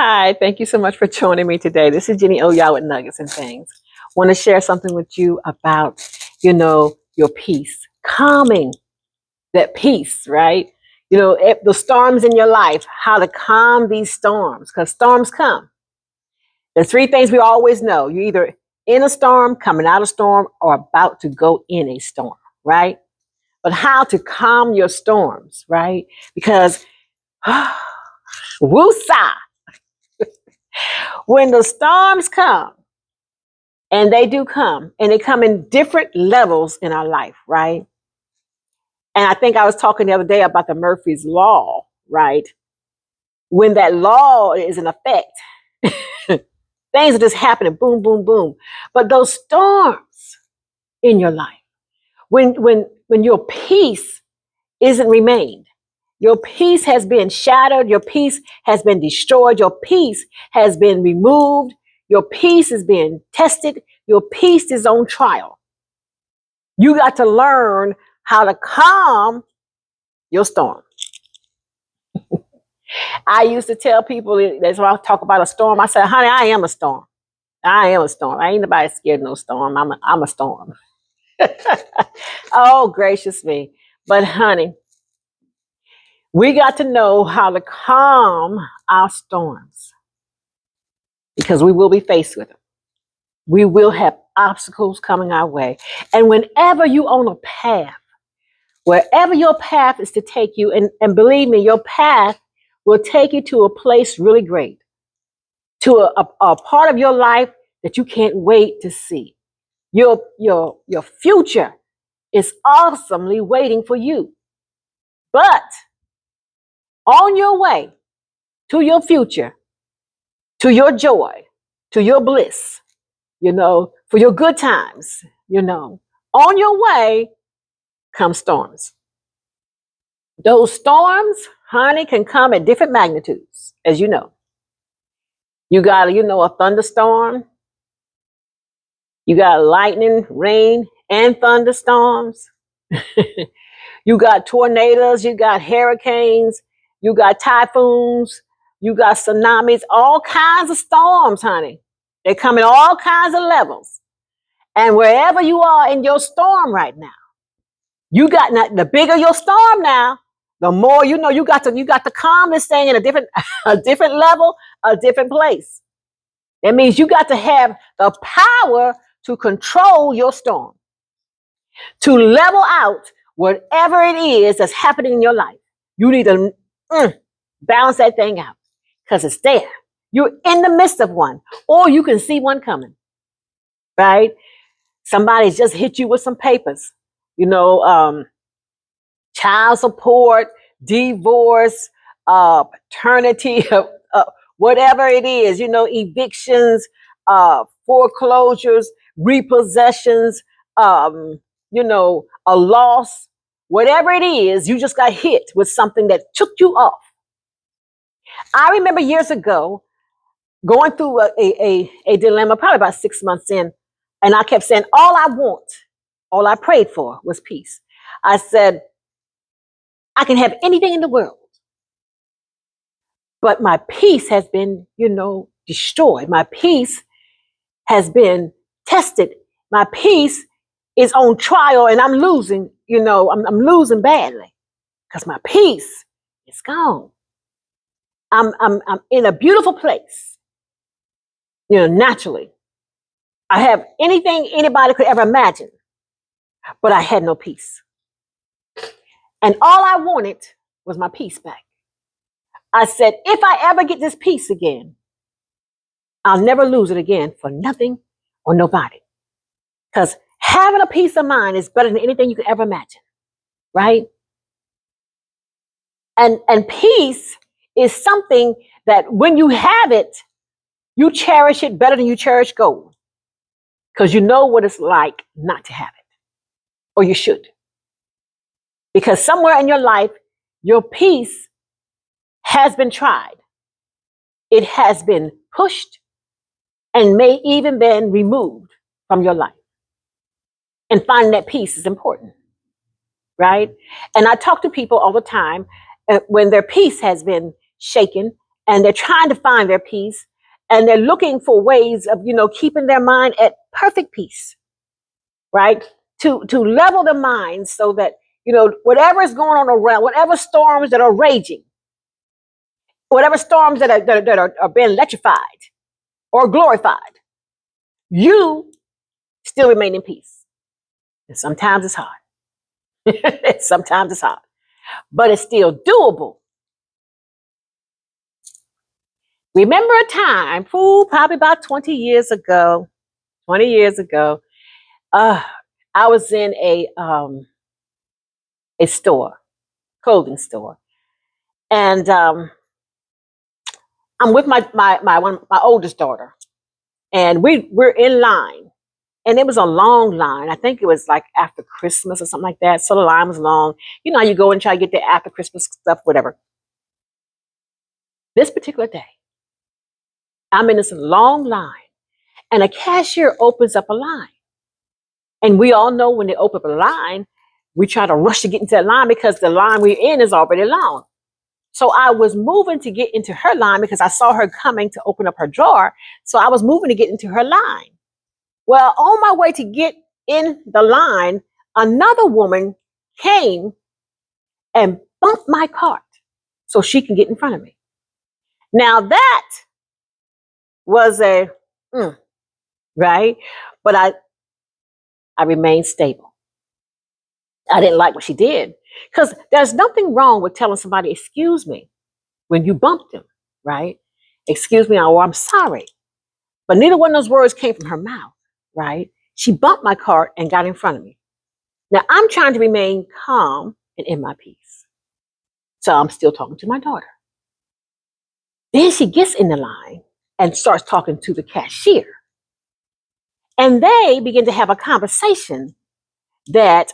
Hi, thank you so much for joining me today. This is Jenny Oya with Nuggets and Things. Want to share something with you about, your peace, calming that peace, right? The storms in your life, how to calm these storms, because storms come. There's three things we always know. You're either in a storm, coming out of a storm, or about to go in a storm, right? But how to calm your storms, right? Because, woosah, when the storms come, and they do come, and they come in different levels in our life, right? And I think I was talking the other day about the Murphy's Law, right? When that law is in effect, things are just happening, boom, boom, boom. But those storms in your life, when your peace isn't remained, your peace has been shattered, your peace has been destroyed, your peace has been removed, your peace is being tested, your peace is on trial. You got to learn how to calm your storm. I used to tell people, that's why I talk about a storm. I said, honey, I am a storm. I am a storm. I ain't nobody scared of no storm. I'm a storm. Oh, gracious me. But honey, we got to know how to calm our storms because we will be faced with them. We will have obstacles coming our way. And whenever you on a path, wherever your path is to take you, and believe me, your path will take you to a place really great, to a part of your life that you can't wait to see. Your future is awesomely waiting for you. But on your way to your future, to your joy, to your bliss, for your good times, on your way come storms. Those storms, honey, can come at different magnitudes, as you know. You got, a thunderstorm. You got lightning, rain, and thunderstorms. You got tornadoes, you got hurricanes, you got typhoons, you got tsunamis, all kinds of storms, honey. They come in all kinds of levels. And wherever you are in your storm right now, you got the bigger your storm now, the more you got to calm this thing in a different a different level, a different place. That means you got to have the power to control your storm, to level out whatever it is that's happening in your life. You need to balance that thing out because it's there. You're in the midst of one, or you can see one coming, right? Somebody's just hit you with some papers, child support, divorce, paternity, whatever it is, evictions, foreclosures, repossessions, a loss, whatever it is, you just got hit with something that took you off. I remember years ago going through a dilemma, probably about 6 months in, and I kept saying, all I prayed for was peace. I said, I can have anything in the world, but my peace has been, destroyed. My peace has been tested. My peace is on trial, and I'm losing, I'm losing badly because my peace is gone. I'm in a beautiful place, naturally. I have anything anybody could ever imagine, but I had no peace. And all I wanted was my peace back. I said, if I ever get this peace again, I'll never lose it again for nothing or nobody. Because having a peace of mind is better than anything you could ever imagine, right? And peace is something that when you have it, you cherish it better than you cherish gold. Because you know what it's like not to have it. Or you should. Because somewhere in your life, your peace has been tried. It has been pushed and may even been removed from your life. And finding that peace is important, right? And I talk to people all the time when their peace has been shaken and they're trying to find their peace, and they're looking for ways of, keeping their mind at perfect peace, right? To level the mind so that, whatever is going on around, whatever storms that are raging, whatever storms that are being electrified or glorified, you still remain in peace. And sometimes it's hard. Sometimes it's hard, but it's still doable. Remember a time, probably about 20 years ago, I was in a store, clothing store, and I'm with my oldest daughter, and we're in line, and it was a long line. I think it was like after Christmas or something like that. So the line was long. You know how you go and try to get the after Christmas stuff, whatever. This particular day, I'm in this long line, and a cashier opens up a line. And we all know when they open up a line, we try to rush to get into that line because the line we're in is already long. So I was moving to get into her line because I saw her coming to open up her drawer. So I was moving to get into her line. Well, on my way to get in the line, another woman came and bumped my cart so she can get in front of me. Now that was right? But I remained stable. I didn't like what she did because there's nothing wrong with telling somebody, excuse me, when you bumped them, right? Excuse me, or I'm sorry. But neither one of those words came from her mouth, right? She bumped my cart and got in front of me. Now I'm trying to remain calm and in my peace. So I'm still talking to my daughter. Then she gets in the line and starts talking to the cashier. And they begin to have a conversation that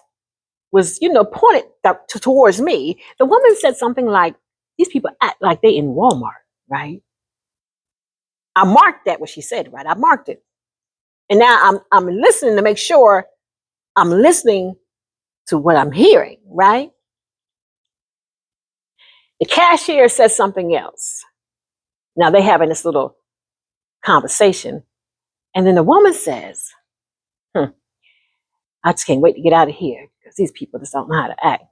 was, pointed towards me. The woman said something like, these people act like they in Walmart, right? I marked that what she said, right? I marked it. And now I'm listening to make sure I'm listening to what I'm hearing, right? The cashier says something else. Now they're having this little conversation. And then the woman says, I just can't wait to get out of here because these people just don't know how to act.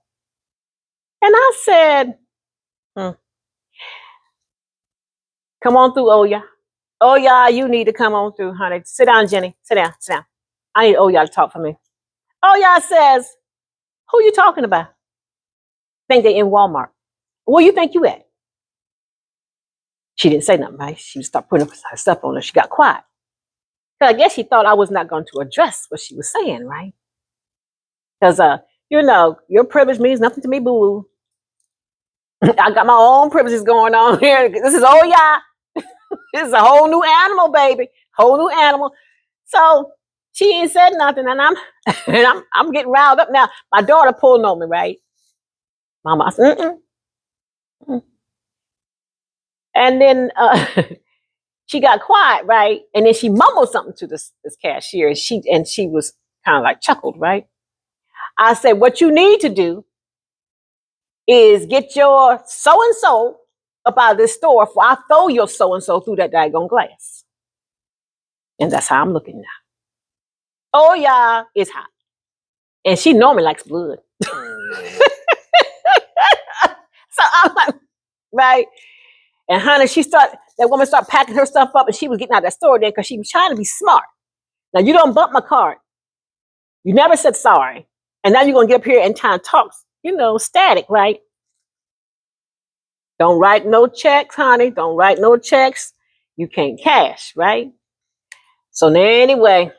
And I said, come on through, Oya. Oya, you need to come on through, honey. Sit down, Jenny. Sit down. I need Oya to talk for me. Oya says, who you talking about? Think they in Walmart. Where you think you at? She didn't say nothing, right? She started putting her stuff on her. She got quiet. Because I guess she thought I was not going to address what she was saying, right? Because, your privilege means nothing to me, boo-boo. I got my own privileges going on here. This is Oya. This is a whole new animal, baby. Whole new animal. So she ain't said nothing, and I'm getting riled up now. My daughter pulled on me, right? Mama, I said, and then she got quiet, right? And then she mumbled something to this cashier, and she was kind of like chuckled, right? I said, what you need to do is get your so-and-so up out of this store before I throw your so-and-so through that daggone glass. And that's how I'm looking now. Oh, yeah, it's hot. And she normally likes blood. So I'm like, right? And honey, that woman started packing her stuff up, and she was getting out of that store then because she was trying to be smart. Now, you don't bump my cart. You never said sorry. And now you're going to get up here and try to talk, static, right? Don't write no checks, honey. Don't write no checks. You can't cash, right? So now, anyway,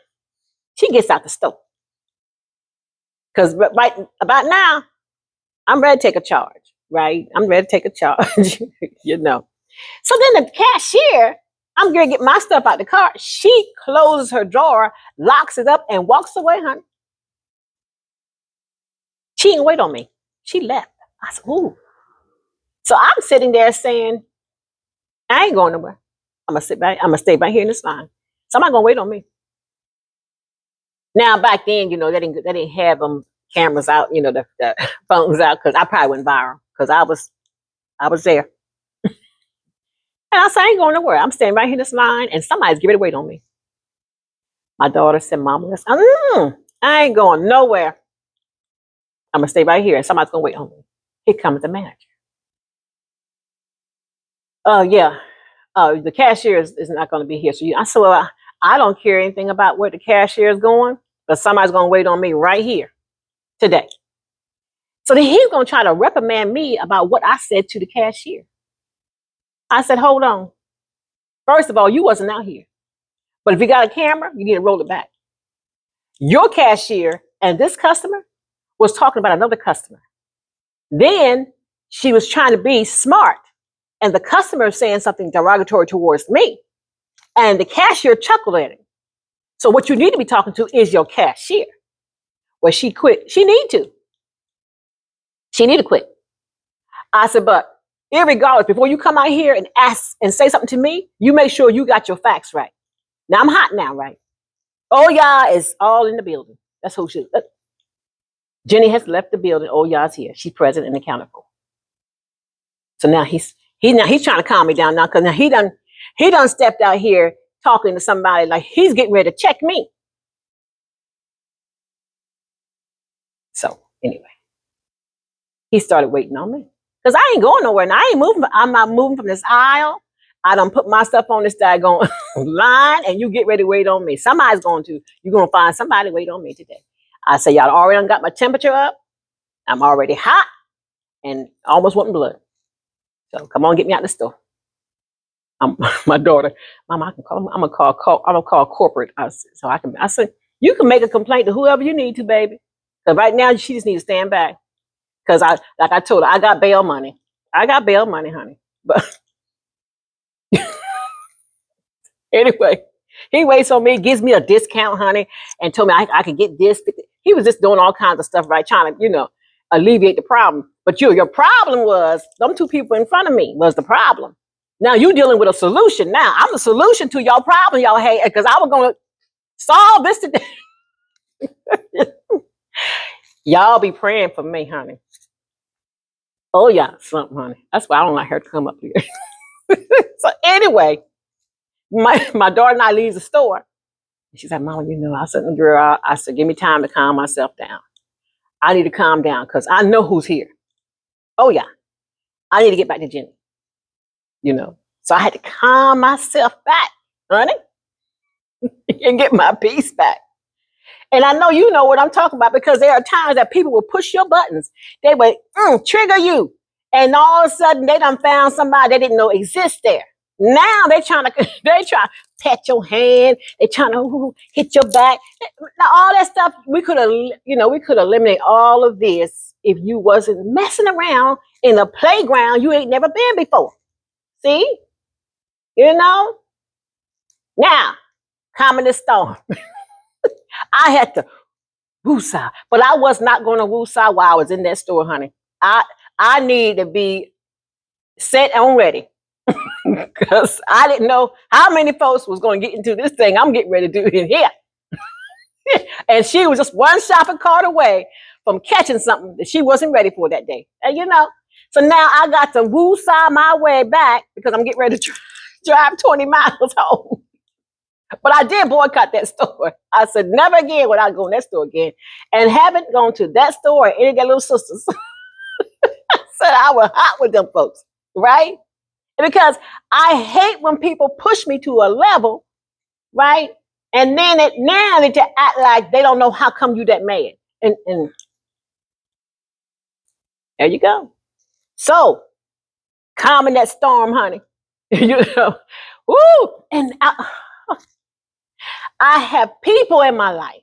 she gets out the store. Because right about now, I'm ready to take a charge, right? I'm ready to take a charge, So then the cashier, I'm going to get my stuff out the car. She closes her drawer, locks it up, and walks away, honey. She didn't wait on me. She left. I said, ooh. So I'm sitting there saying, I ain't going nowhere. I'm going to sit back. I'm going to stay right here in this line. Somebody going to wait on me. Now, back then, they didn't have them cameras out, the phones out, because I probably went viral because I was there. And I said, I ain't going nowhere. I'm standing right here in this line, and somebody's giving it away on me. My daughter said, Mama, I ain't going nowhere. I'm going to stay right here, and somebody's going to wait on me. Here comes the manager. Oh, yeah. The cashier is not going to be here. So I said, well, I don't care anything about where the cashier is going, but somebody's going to wait on me right here today. So then he's going to try to reprimand me about what I said to the cashier. I said, hold on. First of all, you wasn't out here. But if you got a camera, you need to roll it back. Your cashier and this customer was talking about another customer. Then she was trying to be smart, and the customer is saying something derogatory towards me, and the cashier chuckled at him. So what you need to be talking to is your cashier. Well, she quit. She need to. She need to quit. I said, but irregardless, before you come out here and ask and say something to me, you make sure you got your facts right. Now I'm hot now, right? Oh, yeah, is all in the building. That's who she is. Jenny has left the building. Oh, y'all's here. She's present and accounted for. So now he's trying to calm me down now, because now he done stepped out here talking to somebody like he's getting ready to check me. So anyway, he started waiting on me, because I ain't going nowhere. Now I ain't moving. I'm not moving from this aisle. I done put my stuff on this daggone line, and you get ready to wait on me. Somebody's going to. You're going to find somebody to wait on me today. I say, y'all already got my temperature up. I'm already hot and almost wanting blood. So come on, get me out the store. My daughter, Mama, I'm gonna call corporate. I said, you can make a complaint to whoever you need to, baby. Because right now she just needs to stand back. Because like I told her, I got bail money. I got bail money, honey. But anyway, he waits on me, gives me a discount, honey, and told me I could get this. He was just doing all kinds of stuff, right? Trying to, alleviate the problem. But your problem was them two people in front of me was the problem. Now you dealing with a solution. Now I'm the solution to y'all problem, y'all hate, because I was gonna solve this today. Y'all be praying for me, honey. Oh yeah, something, honey. That's why I don't like her to come up here. So anyway, my daughter and I leave the store. She said, Mama, I said, girl, I said, give me time to calm myself down. I need to calm down because I know who's here. Oh yeah, I need to get back to Jenny. So I had to calm myself back, honey, and get my peace back. And I know you know what I'm talking about, because there are times that people will push your buttons. They would trigger you. And all of a sudden they done found somebody they didn't know exists there. Now they try to pet your hand. They trying to hit your back. Now all that stuff, we could eliminate all of this if you wasn't messing around in a playground you ain't never been before. See? Now, calming the storm. I had to woosah, but I was not going to woosah while I was in that store, honey. I need to be set and ready, because I didn't know how many folks was going to get into this thing I'm getting ready to do in here. And she was just one shopping cart away from catching something that she wasn't ready for that day. And so now I got to woosah my way back, because I'm getting ready to drive 20 miles home. But I did boycott that store. I said, never again would I go in that store again. And haven't gone to that store or any of their little sisters. I said I was hot with them folks, right? Because I hate when people push me to a level, right? And then now they act like they don't know how come you that mad. And there you go. So, calming that storm, honey. Woo! And I have people in my life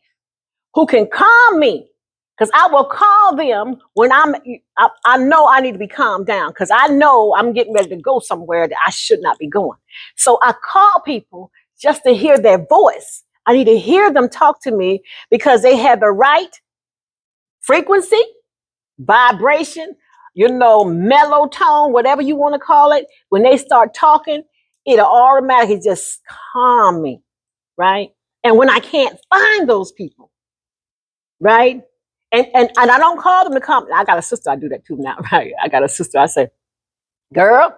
who can calm me, because I will call them when I know I need to be calmed down, because I know I'm getting ready to go somewhere that I should not be going. So I call people just to hear their voice. I need to hear them talk to me, because they have the right frequency, vibration, mellow tone, whatever you want to call it. When they start talking, it'll automatically just calm me, right? And when I can't find those people, right? And I don't call them to come. I got a sister, I do that too now, right? I got a sister, I say, girl,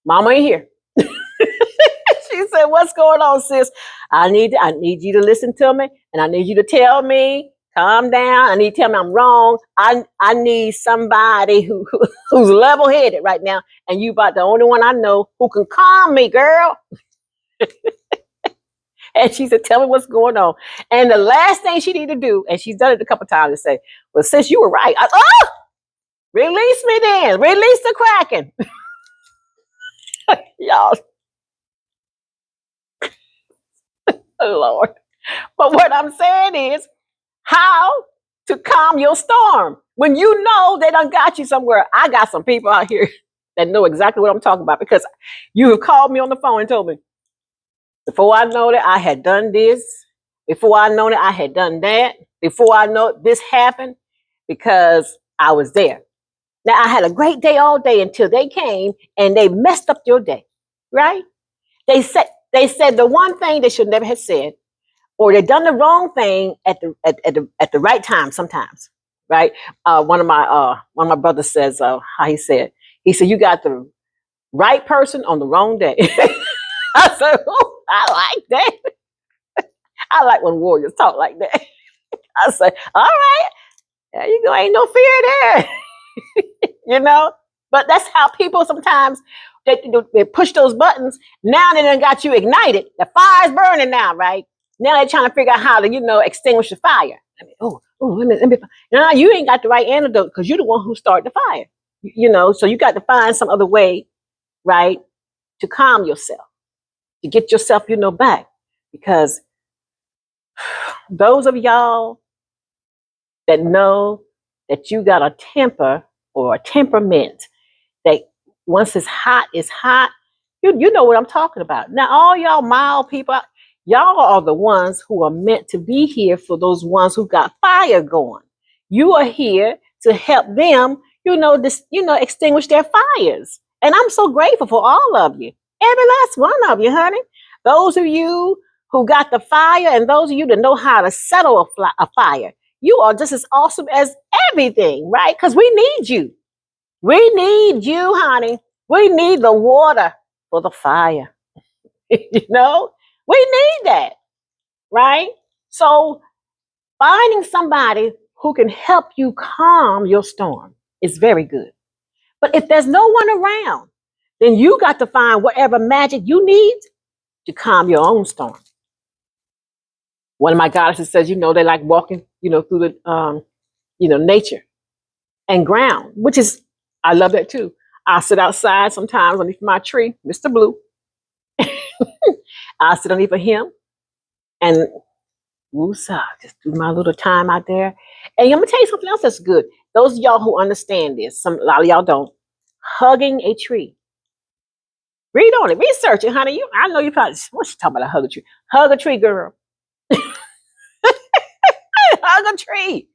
Mama ain't here. She said, "What's going on, sis? I need you to listen to me, and I need you to tell me, calm down. I need to tell me I'm wrong. I need somebody who's level headed right now, and you about the only one I know who can calm me, girl." And she said, "Tell me what's going on." And the last thing she needed to do, and she's done it a couple times, to say, "Well, sis, you were right. Release me then. Release the Kraken." Y'all, oh Lord. But what I'm saying is how to calm your storm. When you know they done got you somewhere. I got some people out here that know exactly what I'm talking about, because you have called me on the phone and told me, before I know that I had done this, before I know that I had done that, before I know this happened, because I was there. Now I had a great day all day until they came and they messed up your day, right? They said the one thing they should never have said, or they done the wrong thing at the right time sometimes, right? One of my brothers says, how he said, "You got the right person on the wrong day." I said, "Oh, I like that. I like when warriors talk like that." I say, "All right, there you go. Ain't no fear there." you know. But that's how people sometimes they push those buttons. Now they done got you ignited. The fire's burning now, right? Now they're trying to figure out how to extinguish the fire. Let me. Now you ain't got the right antidote because you're the one who started the fire. So you got to find some other way, right, to calm yourself, to get yourself, back. Because those of y'all that know that you got a temper or a temperament that once it's hot, it's hot. You know what I'm talking about. Now, all y'all mild people, y'all are the ones who are meant to be here for those ones who got fire going. You are here to help them, extinguish their fires. And I'm so grateful for all of you. Every last one of you, honey. Those of you who got the fire and those of you that know how to settle a fire. You are just as awesome as everything, right? Because we need you. We need you, honey. We need the water for the fire. We need that, right? So finding somebody who can help you calm your storm is very good. But if there's no one around, then you got to find whatever magic you need to calm your own storm. One of my goddesses says, they like walking, through the, nature and ground, which is, I love that too. I sit outside sometimes underneath my tree, Mr. Blue. I sit underneath of him and woosah, just do my little time out there. And I'm gonna tell you something else that's good. Those of y'all who understand this, a lot of y'all don't. Hugging a tree. Read on it, research it, honey. I know you probably, what's she talking about? Hug a tree. Hug a tree, girl. Hug a tree.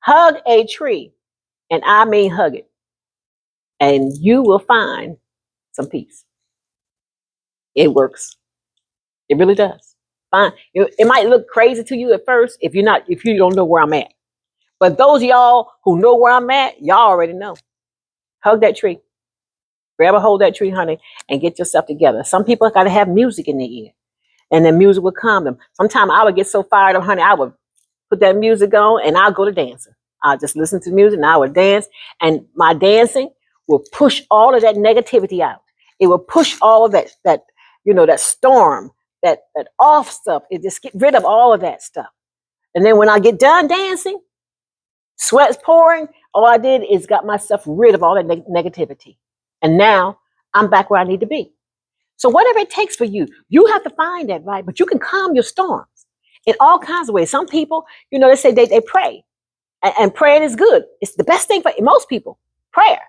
Hug a tree. And I mean hug it. And you will find some peace. It works. It really does. Fine. It might look crazy to you at first if you don't know where I'm at. But those of y'all who know where I'm at, y'all already know. Hug that tree. Grab a hold of that tree, honey, and get yourself together. Some people got to have music in their ear, and the music will calm them. Sometimes I would get so fired up, honey, I would put that music on, and I'll go to dancing. I'll just listen to music, and I would dance, and my dancing will push all of that negativity out. It will push all of that storm, that off stuff. It just get rid of all of that stuff. And then when I get done dancing, sweat's pouring, all I did is got myself rid of all that negativity. And now I'm back where I need to be. So whatever it takes for you, you have to find that, right? But you can calm your storms in all kinds of ways. Some people, they say they pray. And praying is good. It's the best thing for most people, prayer.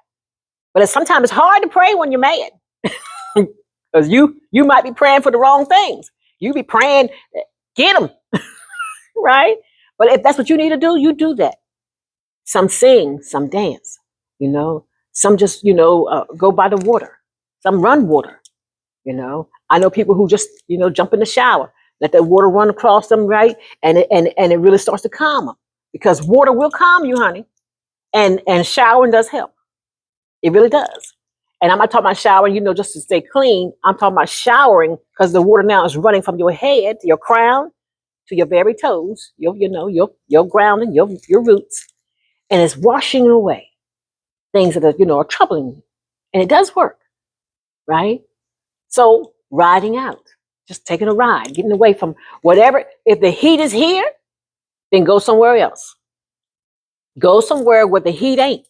But sometimes it's hard to pray when you're mad. Because you might be praying for the wrong things. You be praying, get them, right? But if that's what you need to do, you do that. Some sing, some dance, some just, go by the water. Some run water, I know people who just, jump in the shower, let that water run across them, right? And it really starts to calm them, because water will calm you, honey. And showering does help. It really does. And I'm not talking about showering, just to stay clean. I'm talking about showering because the water now is running from your head to your crown to your very toes, your ground and your roots, and it's washing away things that are troubling you. And it does work, right? So riding out, just taking a ride, getting away from whatever. If the heat is here, then go somewhere else. Go somewhere where the heat ain't.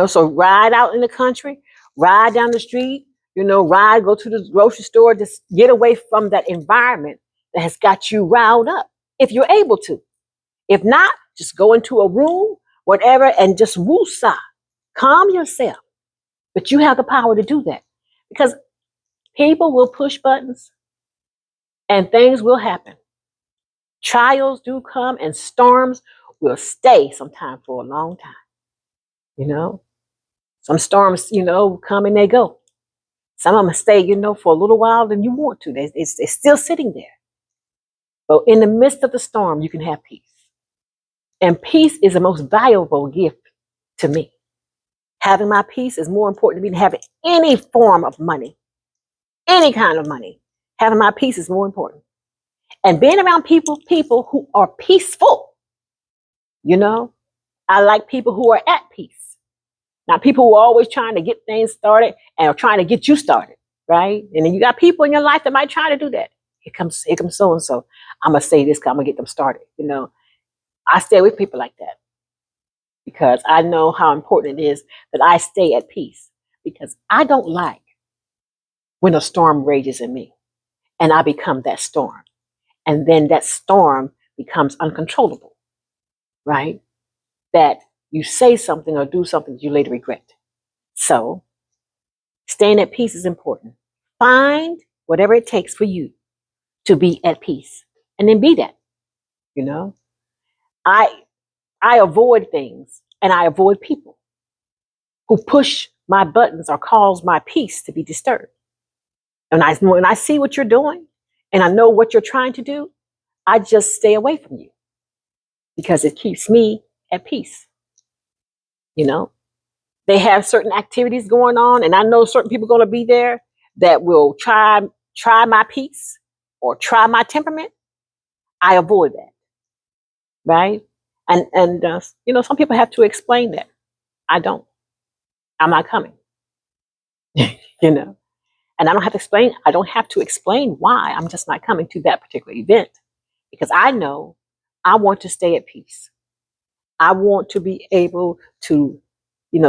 So ride out in the country, ride down the street, ride, go to the grocery store, just get away from that environment that has got you riled up if you're able to. If not, just go into a room, whatever, and just woosah. Calm yourself. But you have the power to do that because people will push buttons and things will happen. Trials do come and storms will stay sometime for a long time. Some storms, come and they go. Some of them stay, for a little while than you want to. They're still sitting there. But in the midst of the storm, you can have peace. And peace is the most valuable gift to me. Having my peace is more important to me than having any form of money, any kind of money. Having my peace is more important. And being around people who are peaceful, I like people who are at peace. Not people who are always trying to get things started and are trying to get you started, right? And then you got people in your life that might try to do that. Here comes so-and-so. I'm going to say this because I'm going to get them started. I stay with people like that because I know how important it is that I stay at peace because I don't like when a storm rages in me and I become that storm. And then that storm becomes uncontrollable, right? That you say something or do something that you later regret. So staying at peace is important. Find whatever it takes for you to be at peace and then be that. I avoid things and I avoid people who push my buttons or cause my peace to be disturbed. And when I see what you're doing and I know what you're trying to do, I just stay away from you because it keeps me at peace. They have certain activities going on and I know certain people are going to be there that will try my peace or try my temperament. I avoid that. Right. And some people have to explain that. I don't. I'm not coming. And I don't have to explain why I'm just not coming to that particular event because I know I want to stay at peace. I want to be able to,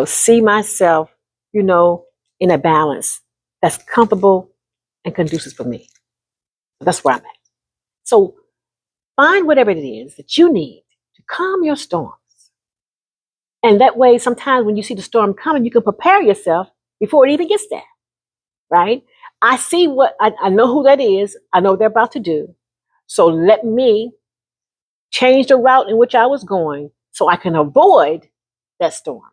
see myself, in a balance that's comfortable and conducive for me. That's where I'm at. So find whatever it is that you need to calm your storms. And that way, sometimes when you see the storm coming, you can prepare yourself before it even gets there, right? I see I know who that is. I know what they're about to do. So let me change the route in which I was going so I can avoid that storm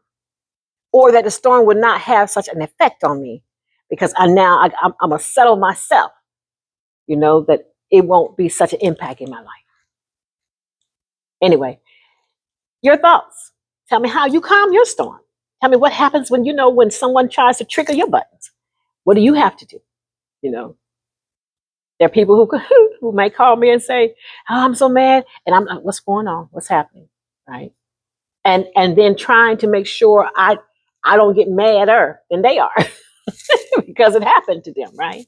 or that the storm would not have such an effect on me because I'm going to settle myself, that it won't be such an impact in my life. Anyway, your thoughts. Tell me how you calm your storm. Tell me what happens when someone tries to trigger your buttons. What do you have to do? There are people who may call me and say, "Oh, I'm so mad," and I'm like, "What's going on? What's happening?" Right? And then trying to make sure I don't get madder than they are because it happened to them, right?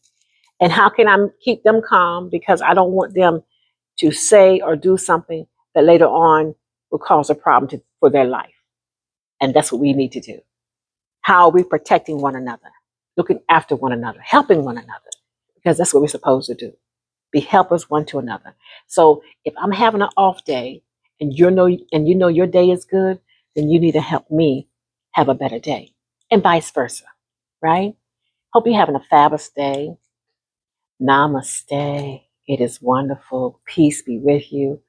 And how can I keep them calm because I don't want them to say or do something that later on will cause a problem for their life. And that's what we need to do. How are we protecting one another, looking after one another, helping one another? Because that's what we're supposed to do. Be helpers one to another. So if I'm having an off day and you know your day is good, then you need to help me have a better day. And vice versa. Right? Hope you're having a fabulous day. Namaste. It is wonderful. Peace be with you.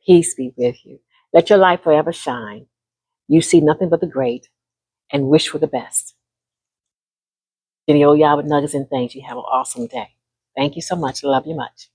Peace be with you. Let your light forever shine. You see nothing but the great and wish for the best. Jenny Oyah with Nuggets and Things. You have an awesome day. Thank you so much. Love you much.